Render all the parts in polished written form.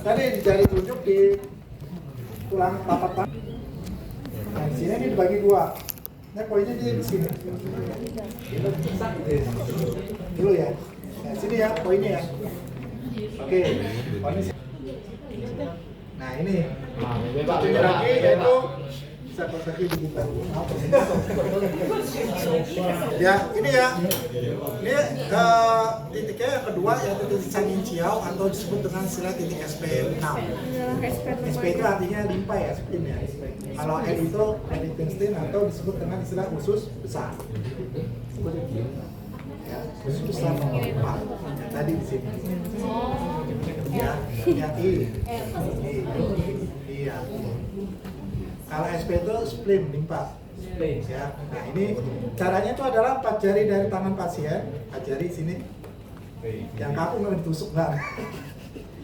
tadi di jari telunjuk di tulang telapak tangan. Nah, di sini ini dibagi dua. Nah, poinnya di sini. Dulu ya. Nah, sini ya poinnya ya. Oke, poinnya sini. Nah, ini. Ini lagi yaitu bisa konsepsi digital. Ya, ini ya. Ini titiknya yang kedua yaitu titik Sangin Ciao atau disebut dengan istilah titik SP6. SP itu artinya limpa ya, spin ya. Kalau N itu Liechtenstein atau disebut dengan istilah usus besar. Ya, usus besar nomor 4. Yang tadi di sini. Ya, yang I. Iya. Kalau SP itu spleen, limpa. Ya. Nah, ini caranya itu adalah 4 jari dari tangan pasien, 4 jari sini. Yang kaku nggak ditusuk nggak.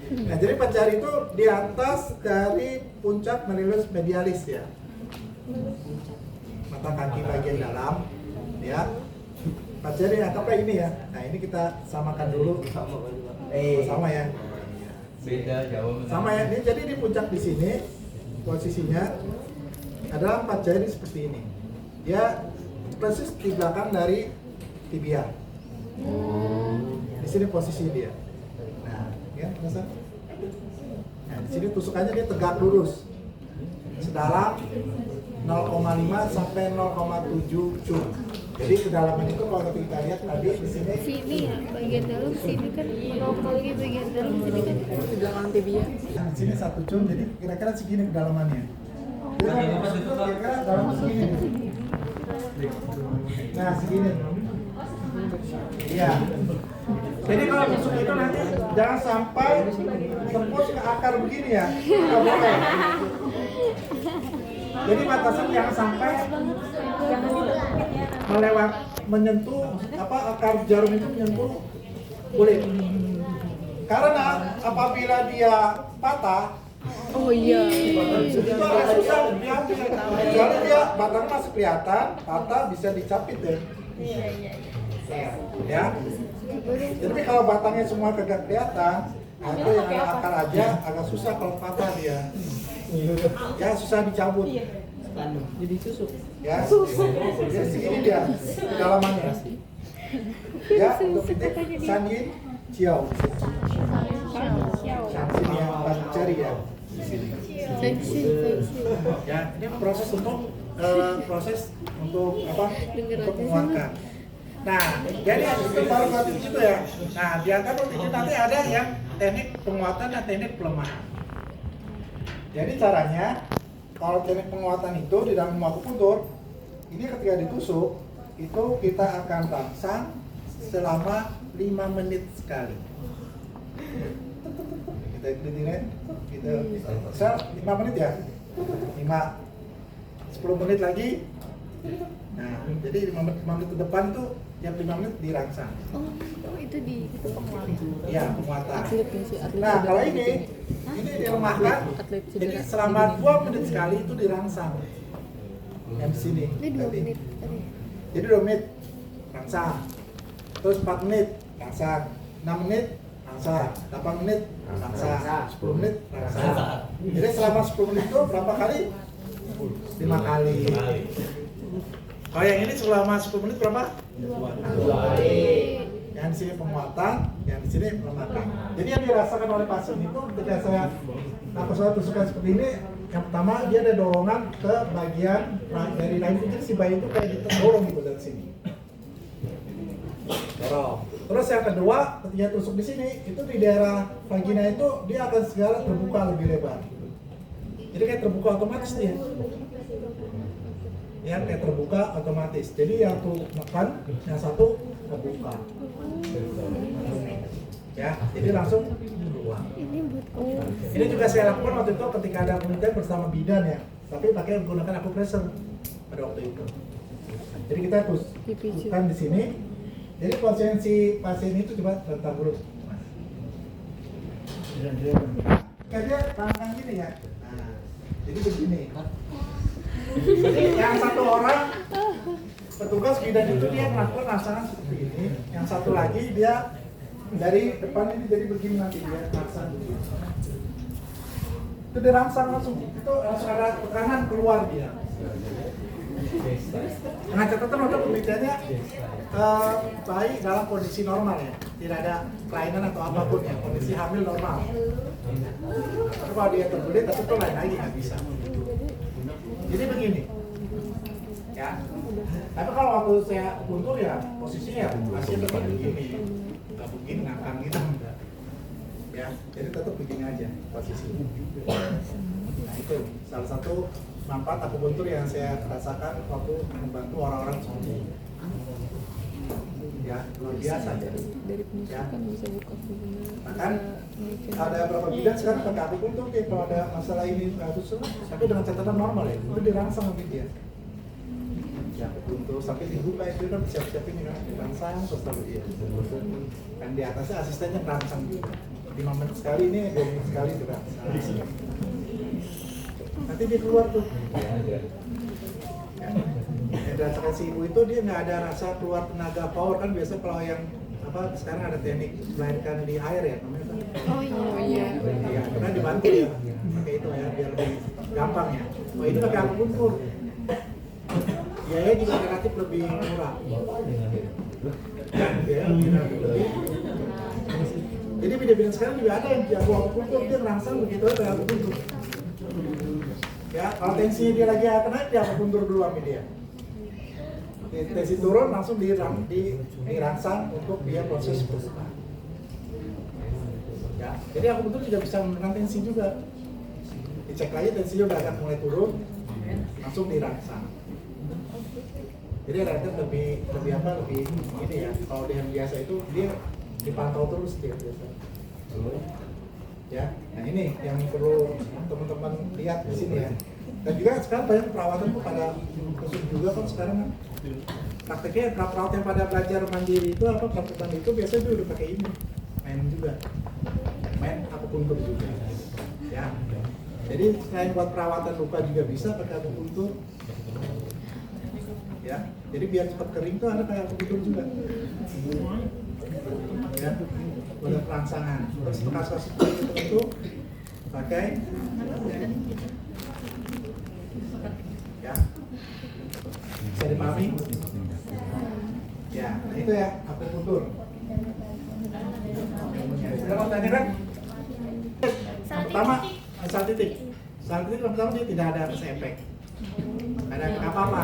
Nah, jadi 4 jari itu di atas dari puncak malleolus medialis ya. Mata kaki bagian dalam, ya. 4 jari anggaplah ini ya. Nah, ini kita samakan dulu. Sama ya. Beda jauh. Sama ya. Ini jadi di puncak di sini posisinya adalah 4 jari seperti ini. Dia persis di belakang dari tibia. Di sini posisi dia. Nah, ya, terasa? Nah, di sini tusukannya dia tegak lurus. Sedalam 0,5 sampai 0,7 cm. Jadi kedalaman itu kalau kita lihat tadi di sini. Sini ya, bagian dalam sini kan lagi bagian dalam sini kan di belakang tibia. Nah, di sini 1 cm, jadi kira-kira segini kedalamannya. Kira-kira dalam segini. Nah, segini. Iya. Jadi kalau tusuk itu nanti jangan sampai tembus ke akar begini ya. Nggak boleh. Jadi batasan jangan sampai menyentuh akar jarum itu menyentuh kulit. Karena apabila dia patah, Oh iya. itu agak susah diambil. Kecuali dia batangnya masih kelihatan, patah bisa dicapit ya. Ya. Jadi kalau batangnya semua kagak kelihatan, itu yang ada akar aja agak susah kalau patah dia. Ya susah dicabut. Jadi susuk. Ya. Jadi segini dia kedalamannya. Ya, untuk titik Sangin Ciao. Sini yang paling cari ya. Di sini. Ya, ini proses untuk untuk menguatkan. Nah, jadi itu baru ke situ ya. Nah, di antara itu nanti ada yang teknik penguatan dan teknik pelemahan. Jadi caranya, kalau teknik penguatan itu di dalam akupuntur, ini ketika ditusuk, itu kita akan rangsang selama 5 menit sekali. Kita ikutin gitu. 5 menit ya. 10 menit lagi. Nah, jadi 5 menit ke depan tuh tiap 5 menit dirangsang. Oh itu itu penguatan. Iya, penguatan. Atlet sih, atlet. Nah, kalau ini dilemahkan. Jadi selama 2 menit sekali itu dirangsang. Yang di sini. Ini 2 menit tadi. Jadi 2 menit rangsang. Terus 4 menit rangsang. 6 menit rangsang. 8 menit rangsang. 10 menit rangsang. Jadi selama 10 menit itu berapa kali? 5 kali. Oh, yang ini selama 10 menit berapa? 2 kali. Yang di sini penguatan, yang di sini melemahkan. Jadi yang dirasakan oleh pasien itu ketika saya tusukan seperti ini, yang pertama dia ada dorongan ke bagian dari rahim. Jadi si bayi itu kayak ditendorong gitu dari sini. Dorong. Terus yang kedua, ketika tusuk di sini, itu di daerah vagina itu dia akan segala terbuka lebih lebar. Jadi kayak terbuka otomatis dia. Ya, kayak terbuka otomatis. Jadi yang tuh makan, yang satu terbuka. Ya, jadi langsung keluar. Ini buat Ini juga saya lakukan waktu itu ketika ada penelitian bersama bidan ya, tapi pakai menggunakan akupressor pada waktu itu. Jadi kita tusukkan di sini. Jadi pasien itu coba rentang dulu. Kayak dia tangan gini ya. Nah, jadi begini. Jadi yang satu orang petugas bidan itu dia melakukan rangsangan seperti ini. Yang satu lagi dia dari depan ini jadi begini nanti dia rangsang dulu. itu dirangsang langsung, itu langsung ada tekanan keluar dia. Dengan catatan untuk penelitiannya bayi dalam kondisi normal ya, tidak ada kelainan atau apapun ya, kondisi hamil normal. Tapi kalau dia terbelit itu lain lagi nggak bisa. Jadi begini, ya. Tapi kalau waktu saya buntur ya posisinya ya masih tetap begini, nggak begini ngangkang gitu enggak. Ya, jadi tetap begini aja posisinya. Nah itu salah satu manfaat akupuntur yang saya rasakan waktu membantu orang-orang sembuh. Ya, luar biasa ya. Dari penyusukan bisa buka Bahkan ada beberapa bidang sekarang pakai akupuntur kalau ada masalah ini tusuk, tapi dengan catatan normal ya, itu dirangsang sama dia. Ya, akupuntur sampai dibuka itu kan siap-siapin ini kan dirangsang terus taruh dia. Dan di atasnya asistennya dirangsang juga. 5 menit sekali ini, 2 menit sekali dirangsang. Nanti dia keluar tuh. Ya, dirasakan si ibu itu dia nggak ada rasa keluar tenaga power kan biasa kalau yang apa sekarang ada teknik melahirkan di air ya namanya apa? Oh iya. Iya, karena dibantu ya pakai itu ya biar lebih gampang ya. Oh ini pakai akupuntur. Biaya juga relatif lebih murah. Ya, lebih. Jadi bidang-bidang sekarang juga ada yang jago akupuntur dia ngerangsang begitu aja pakai akupuntur. Ya, kalau tensinya dia lagi naik dia akupuntur dulu sama dia. Tensi turun langsung dirangsang untuk dia proses perubahan. Ya, jadi akupuntur juga bisa menurunkan tensi juga. Dicek lagi tensinya udah akan mulai turun, langsung dirangsang. Jadi relatif lebih apa lebih ini ya. Kalau dia yang biasa itu dia dipantau terus dia biasa. Ya, nah ini yang perlu teman-teman lihat di sini ya. Dan juga sekarang banyak perawatan tuh pada khusus juga kan sekarang kan. Prakteknya perawat yang pada belajar mandiri itu apa praktekan itu biasanya dia udah pakai ini main akupuntur juga. Ya, jadi selain buat perawatan luka juga bisa pakai akupuntur. Ya, jadi biar cepat kering tuh ada kayak akupuntur juga. Ya, buat perangsangan. Terus bekas-bekas itu pakai ya bisa dipahami ya itu ya akupuntur. Sudah mau tanya kan pertama asal titik pertama dia tidak ada rasa efek, ada apa-apa.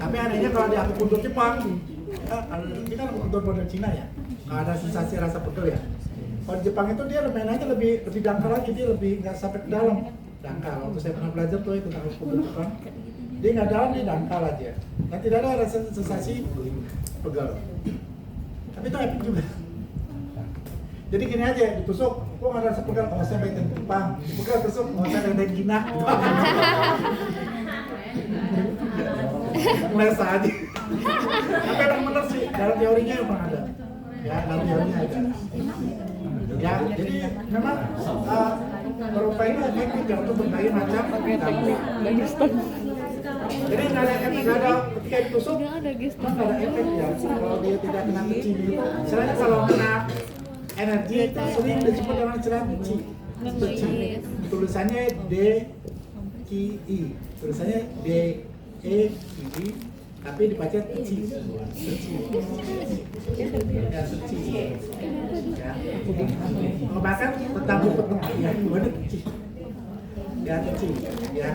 Tapi anehnya kalau di akupuntur Jepang ini kan akupuntur modern Cina ya, ada sensasi rasa pegel ya. Kalau di Jepang itu dia mainannya lebih dangkal lagi, dia lebih nggak sampai ke dalam. Dangkal, waktu saya pernah belajar tuh itu tentang akupuntur Jepang, dia nggak dalam, dia dangkal aja. Nah tidak ada rasa sensasi pegel. Tapi itu efek juga. Jadi gini aja, ditusuk, kok nggak ada rasa pegel, kalau saya benteng tumpang, dipegal tusuk, kalau saya benteng jinak. Ngerasa aja. Tapi emang bener sih, dalam teorinya emang ada. Ya, dalam teorinya ada. Ya, jadi memang berupa ini efektif ya untuk berbagai macam dampak. Jadi nggak ada efek, nggak ada ketika ditusuk, nggak ada efek ya. Kalau dia tidak kena kecil gitu, istilahnya kalau kena energi itu sering disebut dengan istilah kecil. Tulisannya D-K-I, tulisannya D-E-I, tapi dibaca kecil. Ya, kecil. Ya. Bahkan tentang ya, gimana kecil. Ya, kecil. Ya.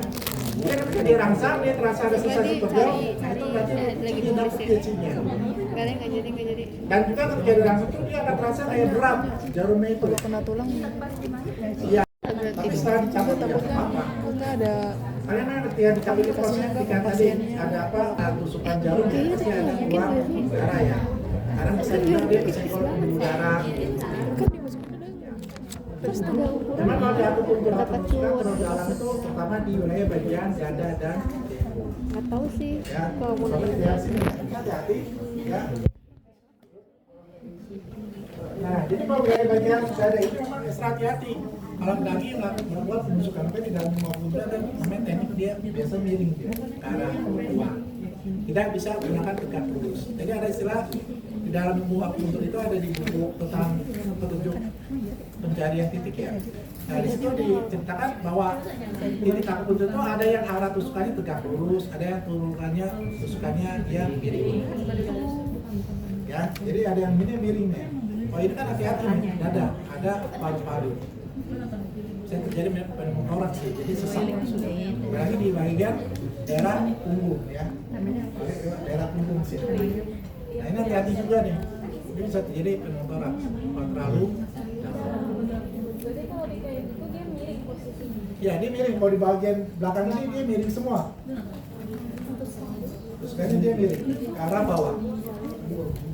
Dia ketika dirangsang, dia terasa ada sensasi pegel, nah itu berarti dia dapat kecilnya. Nggak jadi. Dan juga ketika dirangsang itu dia akan terasa kayak berat jarumnya itu. Kena tulang Iya. Tapi setelah dicabut tidak apa-apa. kita ada Karena ketika dicabut itu proses ketika tadi ada apa tusukan jarum ya, pasti ada keluar darah ya. Karena bisa juga dia bisa keluar darah. Memang kalau di akupuntur kalau dalam itu terutama di wilayah bagian dada dan Nggak tahu sih. ya, Kalau mau soalnya di sini hati-hati ya. Nah, jadi kalau wilayah bagian dada itu memang extra hati-hati. Kalau daki melakukan penusukan apa di dalam akupuntur dan namanya teknik dia biasa miring dia ke arah bawah. Tidak bisa gunakan tegak terus. Jadi ada istilah di dalam buku akupuntur itu ada di buku tentang petunjuk pencarian titik ya. Nah di situ diceritakan bahwa titik akupuntur itu ada yang arah tusukannya tegak lurus, ada yang tusukannya dia miring. Ya, jadi ada yang miring nih. Oh ini kan hati-hati nih, dada, ada paru-paru. Bisa terjadi pneumotoraks sih, jadi sesak. Apalagi di bagian daerah punggung ya, daerah punggung sih. Nah ini hati-hati juga nih, ini bisa terjadi pneumotoraks kalau terlalu. Berarti kalau di kayak gitu dia miring posisinya. Ya dia miring, kalau di bagian belakang ini dia miring semua. Terus kayaknya dia miring ke arah bawah,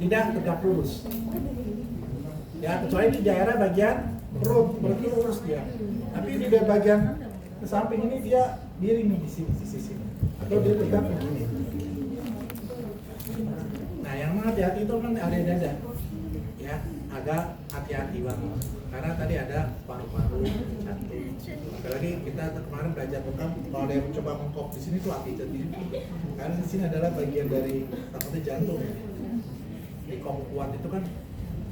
tidak tegak lurus. Ya kecuali di daerah bagian perut berarti lurus dia. Tapi di bagian ke samping ini dia miring nih di sini, di sisi sini. Atau dia tegak begini. Nah yang hati-hati itu kan ada dada. Ya agak hati-hati banget. Karena tadi ada paru-paru, jantung. Apalagi kita kemarin belajar tentang kalau ada yang mencoba mengkop di sini tuh hati-hati. Karena di sini adalah bagian dari takutnya jantung ya. Di kop kuat itu kan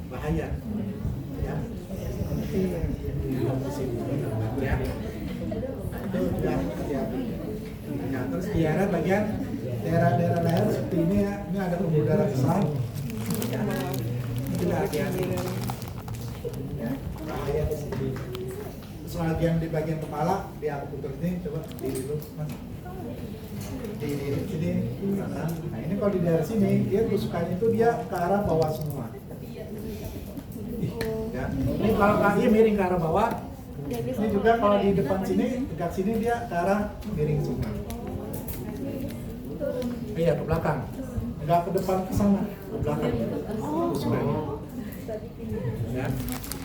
bahaya. Ya. Ya. Itu juga hati-hati. Nah, terus di area bagian daerah-daerah leher seperti ini ya, ini ada pembuluh darah besar. Ya. Ini juga hati-hati. Ya, bahaya di sini. Terus bagian di bagian kepala di akupuntur ini coba diri dulu mas. Di sini. Nah ini kalau di daerah sini dia tusukannya itu dia ke arah bawah semua. Ya. Ini kalau kaki miring ke arah bawah. Ini juga kalau di depan sini, dekat sini dia ke arah miring semua. Iya ke belakang. Enggak ke depan ke sana, ke belakang. Tusukannya. Ya.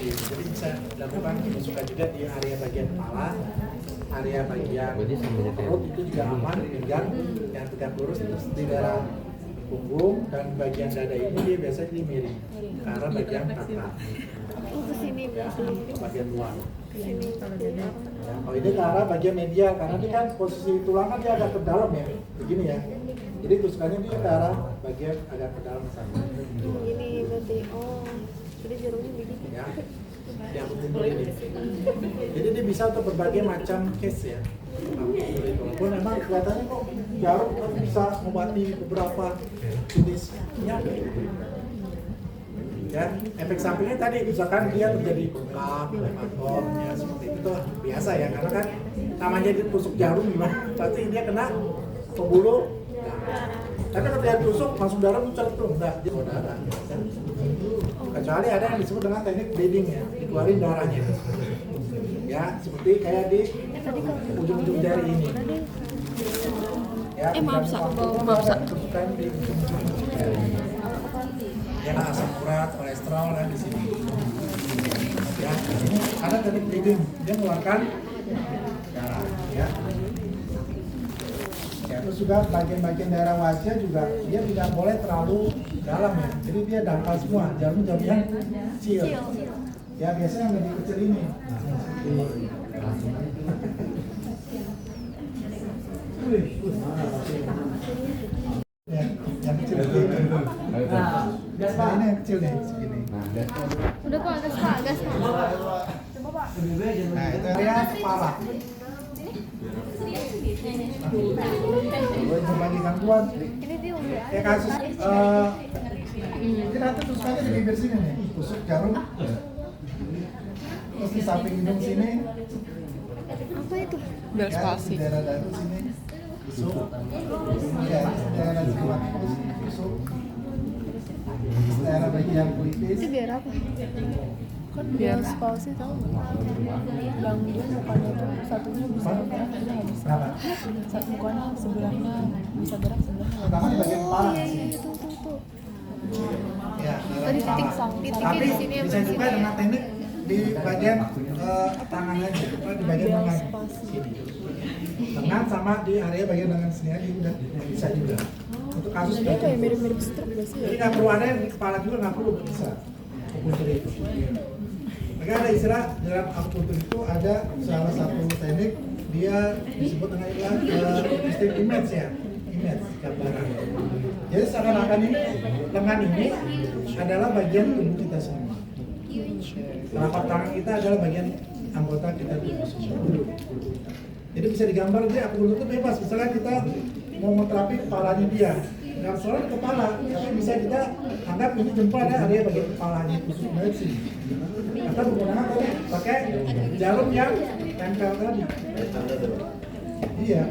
Jadi bisa dilakukan tusukan juga di area bagian kepala, area bagian perut itu juga aman, pinggang yang tegak lurus, terus di daerah punggung dan bagian dada ini dia biasanya di miring ke arah bagian tengah. Oh ke sini Ya, ke bagian luar. ke sini. Ya, kalau ini ke arah bagian medial karena ini kan posisi tulang kan dia agak ke dalam ya, begini ya. Jadi tusukannya dia ke arah bagian agak ke dalam sana. Gini berarti. Oh. Jadi jarumnya begini. Ya, yang akupuntur ini. Jadi dia bisa untuk berbagai macam case ya. Akupuntur itu. Walaupun memang kelihatannya kok jarum kan bisa mengobati beberapa jenis penyakit. Ya, efek sampingnya tadi misalkan dia terjadi bengkak, hematom, ya seperti itu tuh biasa ya karena kan namanya ditusuk jarum gimana pasti dia kena pembuluh darah. Tapi kalau dia tusuk langsung darah muncul tuh enggak dia mau darah. Kecuali ada yang disebut dengan teknik bleeding ya, dikeluarin darahnya. Ya, seperti kayak di ujung-ujung jari ini. Ya, maaf, Sa. Maaf, Sa. tusukan di ujung-ujung jari. Ya, asam urat, kolesterol kan di sini. Ya, ini ada teknik bleeding, dia mengeluarkan darah. Ya. Ya, terus juga bagian-bagian daerah wajah juga dia tidak boleh terlalu dalam ya. Jadi dia dangkal semua, jarum-jarum yang kecil. Ya biasanya yang lebih kecil ini. Ya, yang kecil ini. Nah, ini yang kecil nih, segini. Udah Pak, gas Pak, gas Pak. Coba Pak. Nah, itu area kepala. Berbagi gangguan. Ini dia udah. Kayak kasus mungkin nanti tusukannya di bibir sini nih, tusuk jarum. Terus di samping hidung sini. Apa itu? Biar Ya, spasi. di daerah dada sini. Tusuk. Ya, di daerah jimat tusuk. Daerah bagian pelipis. Itu biar apa? Kan Biar biar spasi tau. yang dia mukanya tuh satunya bisa gerak, satunya nggak bisa. Kenapa? Satu mukanya sebelahnya bisa gerak, sebelahnya nggak Pertama di bagian kepala. Iya iya itu tuh. Ya, Tadi daerah titik kepala. titiknya Tapi di sini apa bisa di juga sini? dengan teknik di bagian tangan aja, di bagian Biar lengan. spasi. Sini. Lengan sama di area bagian lengan sini aja udah bisa juga. Untuk kasus Dia kayak seperti itu. mirip-mirip stroke gak sih Jadi ya? nggak perlu ada yang di kepala juga nggak perlu bisa akupuntur itu. Maka ada istilah dalam akupuntur itu ada salah satu teknik dia disebut dengan istilah image ya, image gambaran. Jadi seakan-akan ini lengan ini adalah bagian tubuh kita semua. telapak tangan kita adalah bagian anggota kita tubuh semua. Jadi bisa digambar dia akupuntur itu bebas. Misalnya kita mau terapi kepalanya dia, nggak selalu kepala, tapi bisa kita anggap ini jempol ada bagian kepalanya khusus dari sini. Atau menggunakan tadi pakai jarum yang tempel tadi. Iya.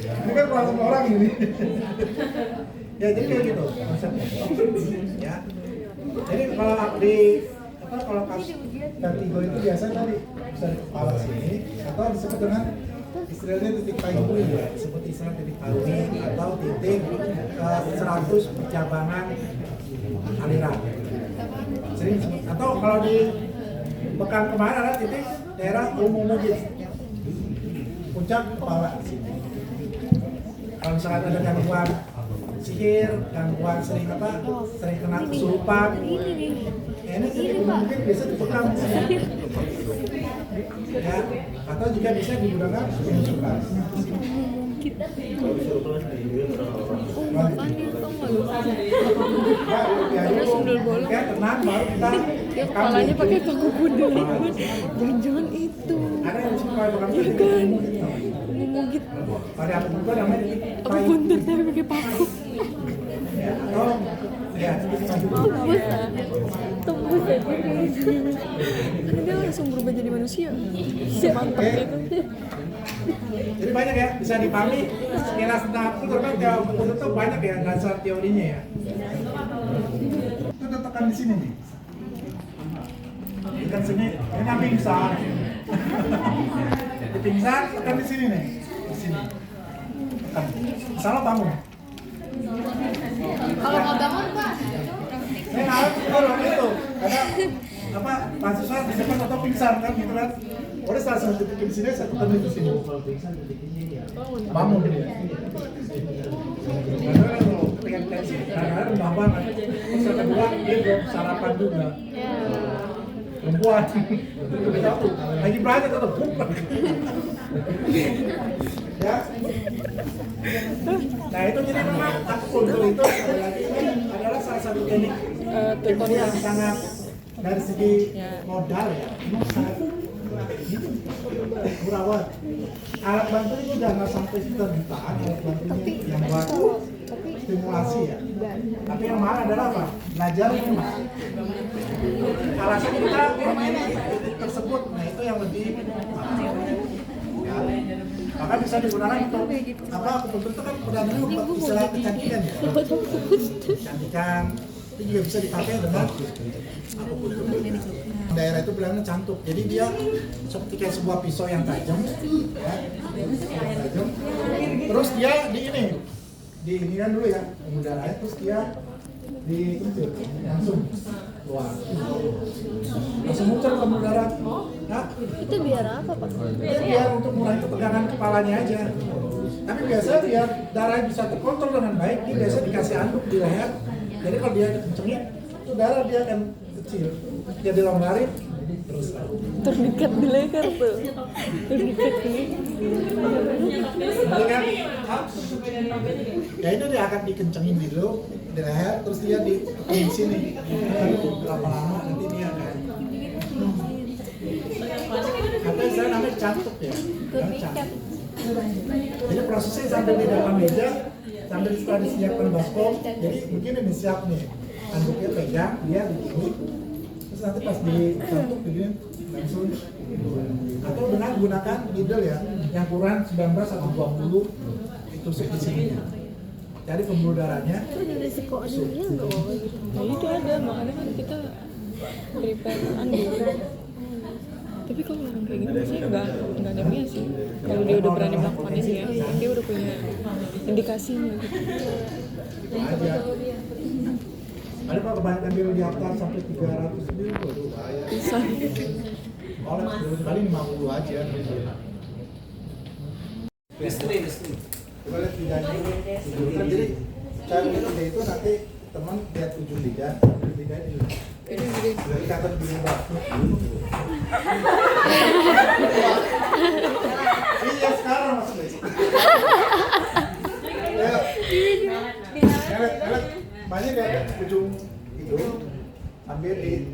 Ini kan langsung orang ini. Ya jadi kayak gitu konsepnya. Ya. Jadi kalau kasus vertigo itu biasa tadi bisa di kepala sini atau disebut dengan istilahnya titik payung ya, disebut istilah titik payung atau titik 100 percabangan aliran. Sering disebut. Atau kalau di pekan kemarin ada titik daerah umumogis puncak kepala di sini. Kalau misalkan ada gangguan sihir, gangguan sering kena kesurupan, ini mungkin bisa dipekam ya, atau juga bisa digunakan penyusukan. Terus sundul bolong. Ya tenang, baru kita Dia kepalanya pakai paku bundel. Jangan-jangan itu. ada yang suka bekam Ya kan? Ngomongit ada apa juga namanya paku bundel tapi pakai paku. ya, atau ya Tembus ah. Tembus aja kan dia langsung berubah jadi manusia. Mantap gitu. jadi banyak ya, bisa dipahami sekilas tentang itu kan kalau itu banyak ya dasar teorinya ya. Itu tekan di sini nih. Tekan sini, ini pingsan. Di pingsan, tekan di sini nih. Di sini. Tekan. Salah bangun. Kalau nggak bangun Pak, Saya harus kalau itu ada apa mahasiswa di depan atau pingsan kan gitu kan. Oleh salah satu titik di sini, satu tekan di sini. Bangun dia. Karena kalau ketika tensi, kadang-kadang lemah banget. Terus yang kedua, dia belum sarapan juga. Perempuan. Lagi belajar tetap bukan. Ya. Nah itu jadi memang akupuntur itu adalah salah satu teknik ilmu yang sangat dari segi modal ya, memang sangat murah. Alat bantu itu udah nggak sampai sekitar jutaan alat bantunya yang buat stimulasi ya. Tapi yang mahal adalah apa? Belajar memang. Alasan kita memilih titik tersebut, nah itu yang lebih mahal. Ya. Maka bisa digunakan untuk apa? Akupuntur itu kan perdana untuk istilah kecantikan ya. Kecantikan itu juga bisa dipakai dengan akupuntur. Daerah itu bilangnya cantuk, jadi dia seperti kayak sebuah pisau yang tajam, ya, tajam. Terus dia di ini kan dulu ya, pemudara terus dia langsung keluar, langsung muncul ke pemudara. Nah, Itu biar apa Pak? itu biar untuk mengurangi ketegangan kepalanya aja. Tapi biasanya biar darah bisa terkontrol dengan baik, dia biasa dikasih anduk di leher. Jadi kalau dia kencengin, itu darah dia akan kecil. Dia dilonggarin terus. Terdekat di leher tuh. Terdekat di Kan, ya itu dia akan dikencengin dulu di leher, terus dia di sini. Lama-lama nanti dia akan. Atau istilah namanya cantuk ya. Cantuk. Jadi prosesnya sambil di dalam meja, sambil setelah disiapkan baskom, jadi mungkin ini siap nih. Anduknya pegang, dia begini. Terus nanti pas dicantuk begini langsung. Atau dengan gunakan needle ya, yang ukuran 19 atau 20 ditusuk di sini. Jadi pembuluh darahnya. Itu ada resiko anemia nggak? Nah itu ada, makanya kan kita prepare anduk. Tapi kalau orang kayak gini sih nggak anemia sih. Kalau dia udah berani melakukan ini ya, dia udah punya indikasinya gitu. Aja. Ada pak kebanyakan dia di atas sampai 300 mil, waduh bahaya. Bisa. Oleh kali 50 aja. Listrik. Coba lihat lidahnya dulu. Jadi cara lidah itu nanti teman lihat ujung lidah ini. Jadi kata begini pak. Iya sekarang maksudnya. Ya. Lihat banyak ya ujung gitu sambil di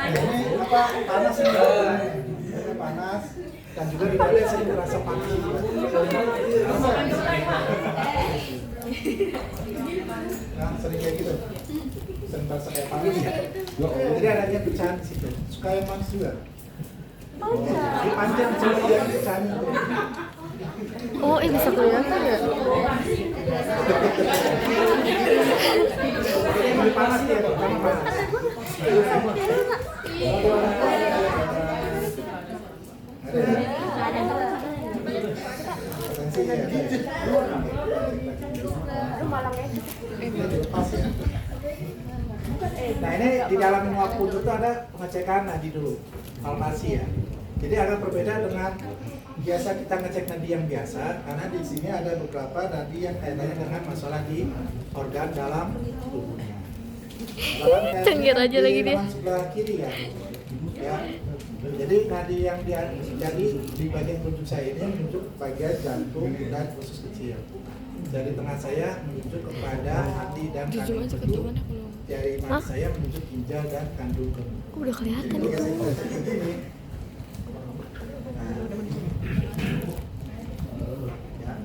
ini apa panas ini panas dan juga di dada saya merasa panas juga. Nah, sering kayak gitu sering merasa kayak panas ya. Jadi adanya pecahan di situ suka yang panas juga. Dipanjang coba yang pecahan itu. Oh, ini bisa kelihatan ya? Ini panas dia, karena panas. Tensinya ya. Pas ya. Nah ini di dalam manual pun itu ada pengecekan nadi dulu, palpasi ya. Jadi agak berbeda dengan biasa kita ngecek nadi yang biasa, karena di sini ada beberapa nadi yang kaitannya dengan masalah di organ dalam tubuhnya. Cenggir aja di lagi dia. lengan sebelah kiri ya. Ya. Jadi nadi yang jadi di bagian tunjuk saya ini menunjuk bagian jantung dan usus kecil. Dari tengah saya menunjuk kepada hati dan kandung kemih. Dari mata saya menunjuk ginjal dan kandung kemih. Kok udah kelihatan Jadi itu? saya seperti ini. Ya.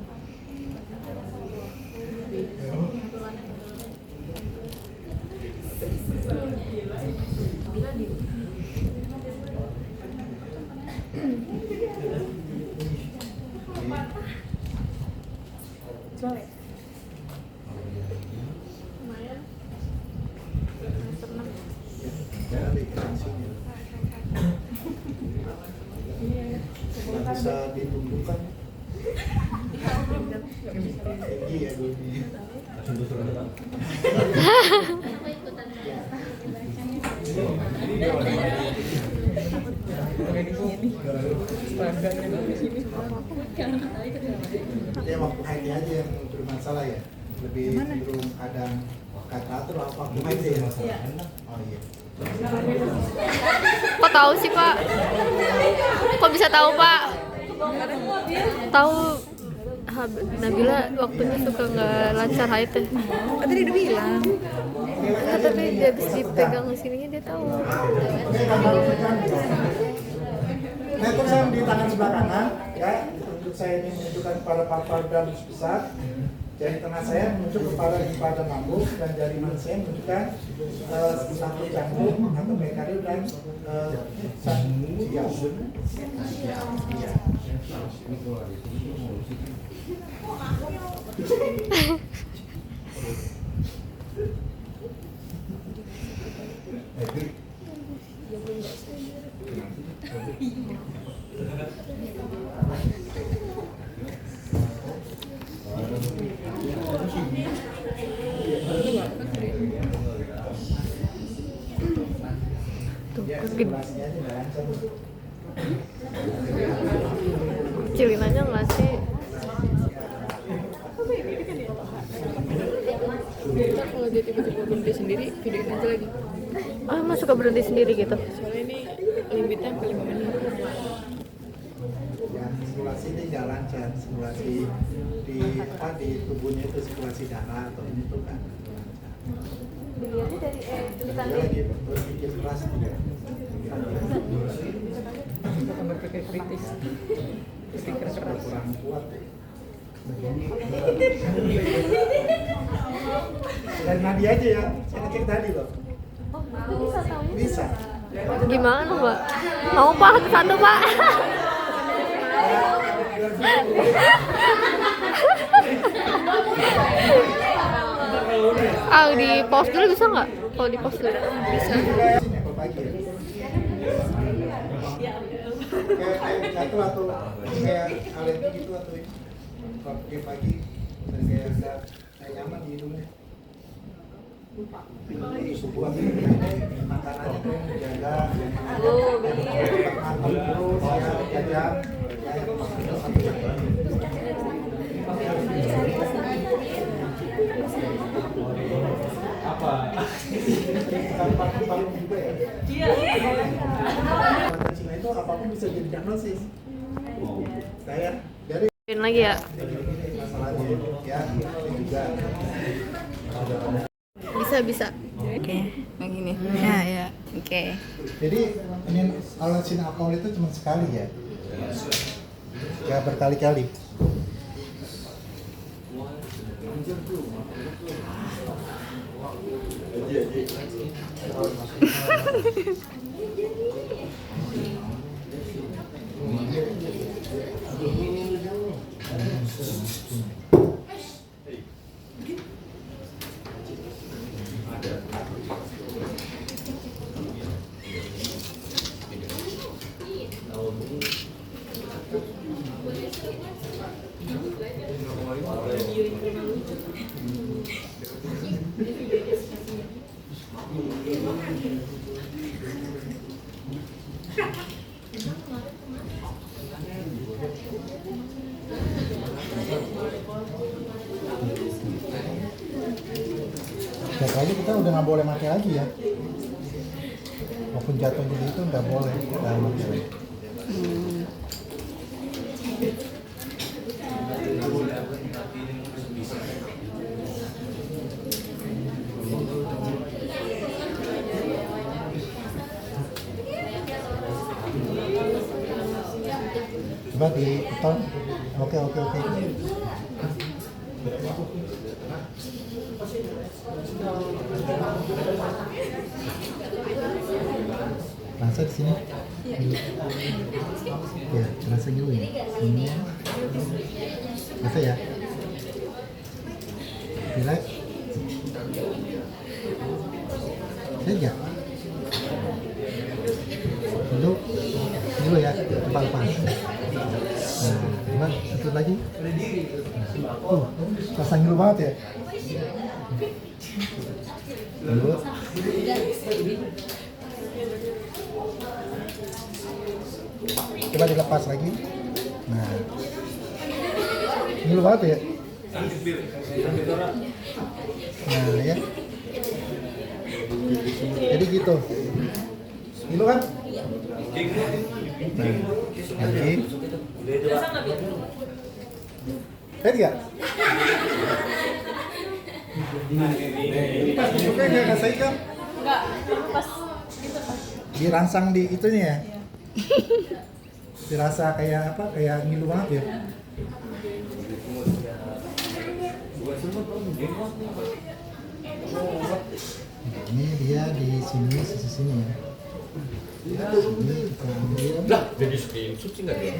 Nggak bisa ditumbuhkan. Tinggi ya dulunya. Ya waktu haid aja yang bermasalah ya. Lebih cenderung kadang kata atau apa haid ya. Oh iya. Kok tahu sih, Pak? Kok bisa tahu, Pak? Tahu Nabila waktunya suka nggak lancar haid ya? Tadi udah bilang. Nah, tapi dia habis dipegang sininya dia tahu. Nah terus saya di tangan sebelah kanan ya, untuk saya ini menunjukkan kepada paru-paru dan usus besar. Jari tengah saya menunjuk kepada pada lambung dan jari manis saya menunjukkan satu jantung atau mekarium dan sanjial. Kecilin aja nggak sih? Ntar kalau dia tiba-tiba berhenti sendiri, videoin aja lagi. Ah, emang suka berhenti sendiri gitu? Soalnya ini limitnya sampai 5 menit. Yang sirkulasi ini jalan dan sirkulasi di apa di tubuhnya itu sirkulasi darah atau ini tuh kan. Dilihatnya dari Dia lagi berpikir keras tidak. Bukan berpikir kritis. Berpikir keras. Kurang kuat. Dan nadi aja ya, saya ngecek tadi loh. itu bisa tahu. Bisa. Gimana, Pak? Mau, Pak? Satu, Pak. Ah, di pause dulu bisa nggak? Kalau di pause dulu bisa. Kayak jatuh atau kayak alergi gitu atau kalau pagi dan kayak ada kayak nyaman di hidungnya. Sebuah makanannya tuh menjaga matang terus ya jajan apa paling juga ya Cina itu apapun bisa jadi diagnosis saya dari Lagi ya. masalahnya ya ini juga bisa. Oke, yang ini. Ya, ya. Oke. Jadi ini halusin alkohol itu cuma sekali ya, nggak berkali-kali. Jatuh aja kita udah nggak boleh mati lagi ya. Walaupun jatuh jadi itu nggak boleh, nggak mati lagi. Coba diputar. Oke. Rasa di sini. Ya, rasa dulu ya. Ini. Rasa ya. Relax. Saja. Dulu ya, lepas. Nah, coba satu lagi. Rasa ngilu banget ya. Dulu. Coba dilepas lagi. Nah, ngilu banget ya. Nah, ya. Jadi gitu. Ngilu kan? Nah, lagi. Lihat nggak? Pas bentuknya nggak rasain kan? Enggak, pas Dirangsang di itunya ya? Dirasa kayak apa? Kayak ngilu banget ya? Ini dia di sini, sisi sini ya. Ini kita ambil. Lah, jadi screenshot sih nggak dia.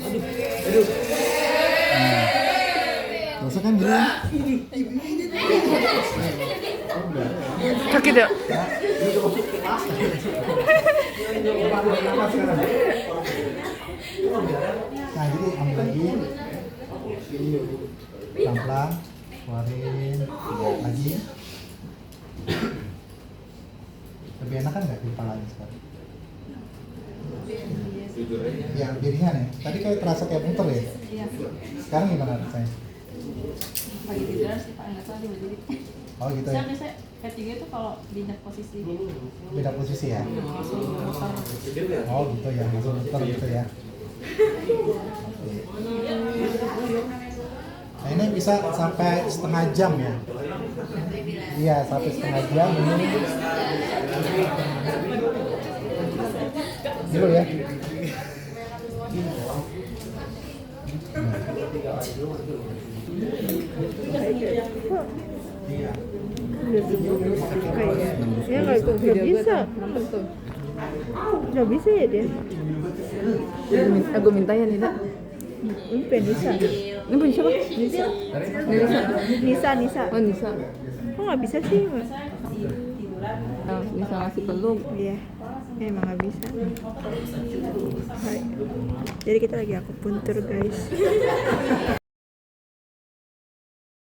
Rasa kan gila. Sakit ya? Nah, jadi ambil lagi. Pelan-pelan. Keluarin. Lagi. Lebih enak kan nggak di kepalanya sekarang? Ya, lebih ringan ya. Tadi kayak terasa kayak muter ya. Sekarang gimana rasanya? pagi tidur sih Pak, nggak tahu tiba jadi. Oh gitu ya. Saya biasa ketiga itu kalau pindah posisi Beda posisi ya. langsung muter. Oh gitu ya, langsung muter gitu ya. Nah, ini bisa sampai setengah jam ya. Iya, sampai setengah jam ini. Dulu ya. Ya nggak bisa. Nggak bisa ya dia. Aku minta ya Nida. Ini Nisa. Ini punya siapa? Nisa. Nisa. Oh Nisa. Kok nggak bisa sih? Nisa ngasih peluk. Iya. Emang nggak bisa. Hai. Jadi kita lagi akupuntur guys.